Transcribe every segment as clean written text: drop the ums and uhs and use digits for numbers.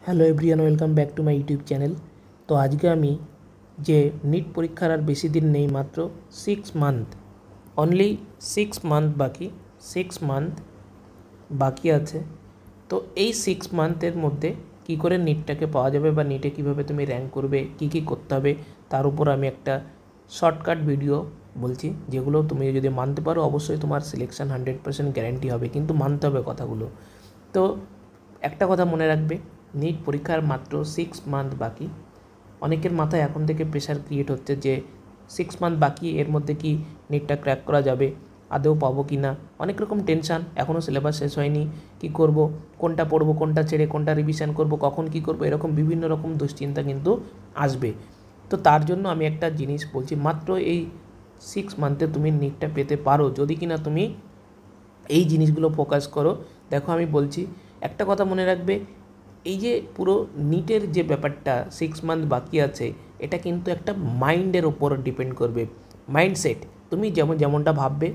Hello everyone, welcome back to my YouTube channel. তো আজকে আমি যে নিট পরীক্ষার আর বেশি দিন নেই, মাত্র 6 মান্থ, অনলি 6 মান্থ বাকি, 6 মান্থ বাকি আছে। তো এই 6 মান্থের মধ্যে কী করে নিটটাকে পাওয়া যাবে বা নিটে কীভাবে তুমি র্যাঙ্ক করবে, কী কী করতে হবে, তার উপর আমি একটা শর্টকাট ভিডিও বলছি, যেগুলো তুমি যদি মানতে পারো অবশ্যই তোমার সিলেকশান 100% গ্যারান্টি হবে, কিন্তু মানতে হবে কথাগুলো। তো একটা কথা মনে রাখবে, নিট পরীক্ষার মাত্র 6 মান্থ বাকি। অনেকের মাথায় এখন থেকে প্রেশার ক্রিয়েট হচ্ছে যে 6 মান্থ বাকি, এর মধ্যে কি নিটটা ক্র্যাক করা যাবে, আদৌ পাবো কি না, অনেক রকম টেনশান। এখনও সিলেবাস শেষ হয়নি, কি করব, কোনটা পড়বো, কোনটা ছেড়ে কোনটা রিভিশন করব, কখন কি করব, এরকম বিভিন্ন রকম দুশ্চিন্তা কিন্তু আসবে। তো তার জন্য আমি একটা জিনিস বলছি, মাত্র এই 6 মান্থে তুমি নিটটা পেতে পারো, যদি কিনা তুমি এই জিনিসগুলো ফোকাস করো। দেখো আমি বলছি, একটা কথা মনে রাখবে, এই যে পুরো নিটের যে ব্যাপারটা 6 মান্থ বাকি আছে, এটা কিন্তু একটা মাইন্ডের ওপর ডিপেন্ড করবে। মাইন্ডসেট, তুমি যেমনটা ভাববে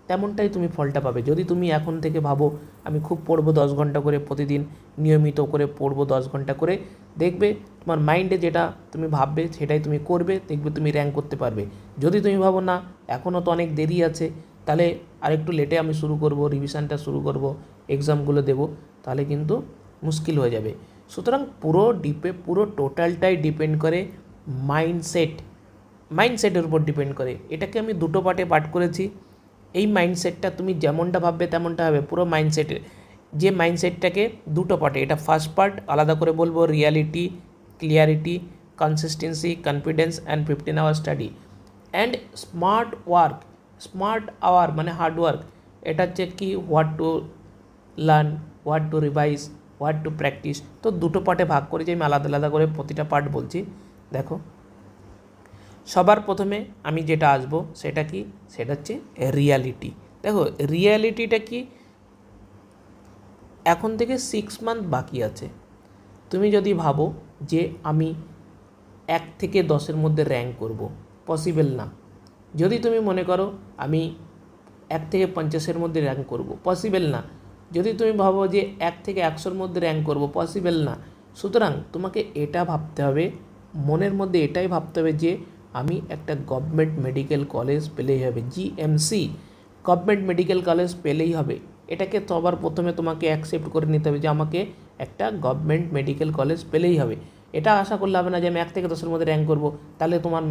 তেমনটাই তুমি ফলটা পাবে। যদি তুমি এখন থেকে ভাবো আমি খুব পড়বো 10 ঘন্টা করে প্রতিদিন, নিয়মিত করে পড়বো 10 ঘন্টা করে, দেখবে তোমার মাইন্ডে যেটা তুমি ভাববে সেটাই তুমি করবে, দেখবে তুমি র্যাঙ্ক করতে পারবে। যদি তুমি ভাবো না এখনও তো অনেক দেরি আছে, তাহলে আরেকটু লেটে আমি শুরু করব, রিভিশনটা শুরু করব, এক্সামগুলো দেবো, তাহলে কিন্তু মুশকিল হয়ে যাবে। সুতরাং পুরো টোটালটাই ডিপেন্ড করে মাইন্ডসেটের উপর ডিপেন্ড করে। এটাকে আমি দুটো পার্ট করেছি। এই মাইন্ডসেটটা তুমি যেমনটা ভাববে তেমনটা হবে, পুরো যে মাইন্ডসেটটাকে দুটো পার্টে, এটা ফার্স্ট পার্ট আলাদা করে বলবো, reality, clarity, consistency, confidence and 15 hour study and smart hour মানে হার্ড ওয়ার্ক। এটা হচ্ছে কি, what to learn, what to revise, what to practise. তো দুটো পার্টে ভাগ করেছি আমি, আলাদা আলাদা করে প্রতিটা পার্ট বলছি। দেখো, সবার প্রথমে আমি যেটা আসবো সেটা কি, সেটা হচ্ছে রিয়ালিটি। দেখো রিয়ালিটিটা কি, এখন থেকে 6 মান্থ বাকি আছে। তুমি যদি ভাবো যে আমি 1 থেকে 10-এর মধ্যে র্যাঙ্ক করব, পসিবল না। যদি তুমি মনে করো আমি 1 থেকে 50-এর মধ্যে র্যাঙ্ক করব, পসিবল না। যদি তুমি ভাবো যে 1 থেকে 100-এর মধ্যে র্যাঙ্ক করব, পসিবল না। সুতরাং তোমাকে এটা ভাবতে হবে, মনের মধ্যে এটাই ভাবতে হবে যে আমি একটা গভর্নমেন্ট মেডিকেল কলেজ পেলেই হবে, জিএমসি, গভর্নমেন্ট মেডিকেল কলেজ পেলেই হবে। এটাকে সবার প্রথমে তোমাকে অ্যাকসেপ্ট করে নিতে হবে যে আমাকে একটা গভর্নমেন্ট মেডিকেল কলেজ পেলেই হবে। এটা আশা করলে হবে না যে আমি 1 থেকে 10-এর মধ্যে র্যাঙ্ক করব, তাহলে তোমার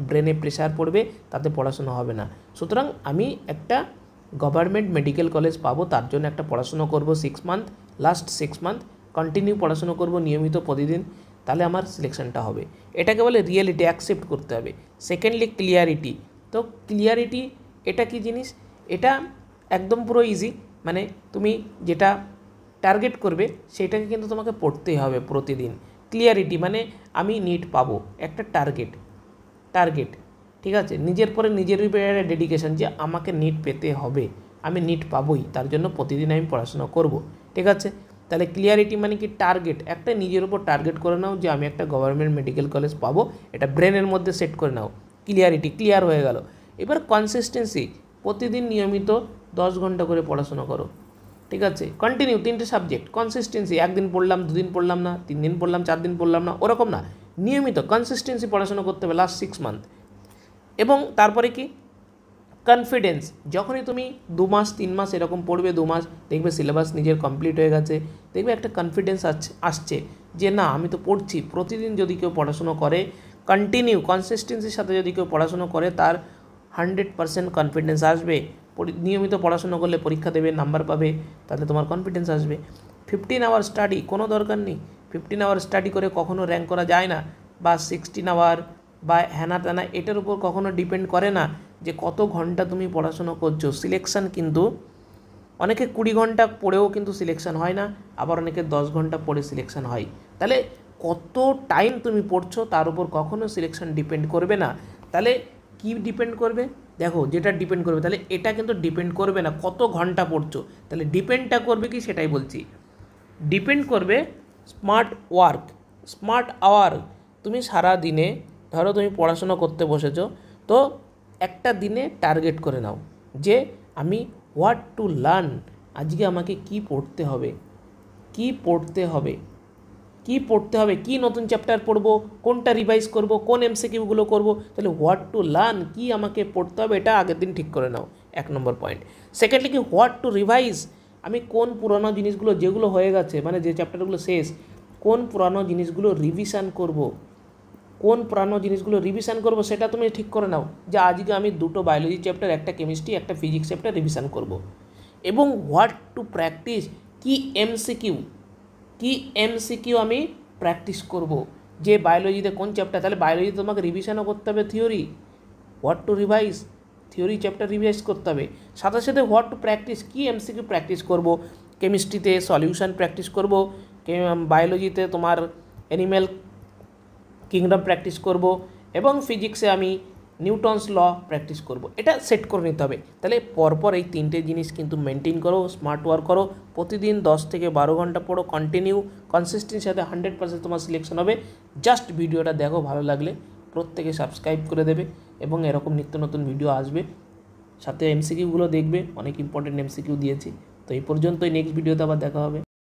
ব্রেনে প্রেশার পড়বে, তাতে পড়াশোনা হবে না। সুতরাং আমি একটা গভর্নমেন্ট মেডিকেল কলেজ পাবো, তার জন্য একটা পড়াশুনো করব 6 মান্থ, লাস্ট 6 মান্থ কন্টিনিউ পড়াশুনো করব নিয়মিত প্রতিদিন, তাহলে আমার সিলেকশনটা হবে। এটাকে বলে রিয়েলিটি, অ্যাকসেপ্ট করতে হবে। Secondly clarity. তো ক্লিয়ারিটি এটা কি জিনিস, এটা একদম পুরো ইজি, মানে তুমি যেটা টার্গেট করবে সেটাকে কিন্তু তোমাকে পড়তেই হবে প্রতিদিন। ক্লিয়ারিটি মানে আমি নিট পাবো, একটা টার্গেট, ঠিক আছে, নিজের পরে নিজের উপরে ডেডিকেশন যে আমাকে নিট পেতে হবে, আমি নিট পাবোই, তার জন্য প্রতিদিন আমি পড়াশোনা করব, ঠিক আছে। তাহলে ক্লিয়ারিটি মানে কি, টার্গেট, একটা নিজের উপর টার্গেট করে নাও যে আমি একটা গভর্নমেন্ট মেডিকেল কলেজ পাবো, এটা ব্রেনের মধ্যে সেট করে নাও। ক্লিয়ারিটি, ক্লিয়ার হয়ে গেল। এবার কনসিস্টেন্সি, প্রতিদিন নিয়মিত 10 ঘন্টা করে পড়াশোনা করো, ঠিক আছে, কন্টিনিউ 3টে সাবজেক্ট। কনসিস্টেন্সি, 1 দিন পড়লাম, 2 দিন পড়লাম না, 3 দিন পড়লাম, 4 দিন পড়লাম না, ওরকম না, নিয়মিত কনসিস্টেন্সি পড়াশোনা করতে হবে লাস্ট 6 মান্থ। এবং তারপরে কি, কনফিডেন্স, যখনই তুমি 2 মাস 3 মাস এরকম পড়বে, 2 মাস দেখবে সিলেবাস নিজের কমপ্লিট হয়ে গেছে, দেখবে একটা কনফিডেন্স আসছে যে না আমি তো পড়ছি। প্রতিদিন যদি কেউ পড়াশুনো করে, কন্টিনিউ কনসিস্টেন্সির সাথে যদি কেউ পড়াশুনো করে, তার 100% কনফিডেন্স আসবে। নিয়মিত পড়াশুনো করলে পরীক্ষা দেবে, নাম্বার পাবে, তাহলে তোমার কনফিডেন্স আসবে। 15 আওয়ার স্টাডি, কোনো দরকার নেই। 15 আওয়ার স্টাডি করে কখনো র্যাঙ্ক করা যায় না, বা 16 আওয়ার বা হ্যানা ত্যানা, এটার উপর কখনো ডিপেন্ড করে না যে কত ঘন্টা তুমি পড়াশোনা করছো। সিলেকশান কিন্তু অনেকে 20 ঘন্টা পড়েও কিন্তু সিলেকশান হয় না, আবার অনেকে 10 ঘন্টা পড়ে সিলেকশান হয়। তাহলে কত টাইম তুমি পড়ছো তার উপর কখনো সিলেকশান ডিপেন্ড করবে না। তাহলে কি ডিপেন্ড করবে, দেখো যেটা ডিপেন্ড করবে, তাহলে এটা কিন্তু ডিপেন্ড করবে না কত ঘন্টা পড়ছো, তাহলে ডিপেন্ডটা করবে কি সেটাই বলছি। ডিপেন্ড করবে স্মার্ট আওয়ার। তুমি সারা দিনে, ধরো তুমি পড়াশোনা করতে বসেছো, তো একটা দিনে টার্গেট করে নাও যে আমি হোয়াট টু লার্ন, আজকে আমাকে কি পড়তে হবে, কি পড়তে হবে, কি নতুন চ্যাপ্টার পড়বো, কোনটা রিভাইজ করব, কোন এমসিকিউগুলো করব। তাহলে হোয়াট টু লার্ন, কি আমাকে পড়তে হবে, এটা আগের দিন ঠিক করে নাও, 1 নম্বর পয়েন্ট। সেকেন্ডলি কি হোয়াট টু রিভাইজ, আমি কোন পুরানো জিনিসগুলো যেগুলো হয়ে গেছে, মানে যে চ্যাপ্টারগুলো শেষ, কোন পুরানো জিনিসগুলো রিভিশন করব, কোন পুরানো জিনিসগুলো রিভিশন করব সেটা তুমি ঠিক করে নাও, যে আজকে আমি 2টো বায়োলজি চ্যাপ্টার, একটা কেমিস্ট্রি, একটা ফিজিক্স চ্যাপ্টার রিভিশন করব। এবং হোয়াট টু প্র্যাকটিস, কি এমসিকিউ আমি প্র্যাকটিস করব, যে বায়োলজিতে কোন চ্যাপ্টার, তাহলে বায়োলজিতে তোমাকে রিভিশনও করতে হবে theory, what to revise, theory chapter revise করতে হবে, সাথে সাথে হোয়াট টু প্র্যাকটিস, কি এমসিকিউ প্র্যাকটিস করব, কেমিস্ট্রিতে সলিউশন প্র্যাকটিস করব, বায়োলজিতে তোমার অ্যানিম্যাল কিংডম প্র্যাকটিস করব, এবং ফিজিক্সে আমি নিউটনস ল প্র্যাকটিস করব। এটা সেট করে নিতে হবে। তাহলে পরপর এই 3টে জিনিস কিন্তু মেনটেন করো, স্মার্ট ওয়ার্ক করো, প্রতিদিন 10 থেকে 12 ঘন্টা পড়ো, কন্টিনিউ কনসিস্টেন্সির সাথে 100% তোমার সিলেকশন হবে। জাস্ট ভিডিওটা দেখো, ভালো লাগলে প্রত্যেকে সাবস্ক্রাইব করে দেবে, এবং এরকম নিত্য নতুন ভিডিও আসবে, সাথে এমসিকিউগুলো দেখবে, অনেক ইম্পর্টেন্ট এমসিকিউ দিয়েছি। তো এই পর্যন্তই, নেক্সট ভিডিওতে আবার দেখা হবে।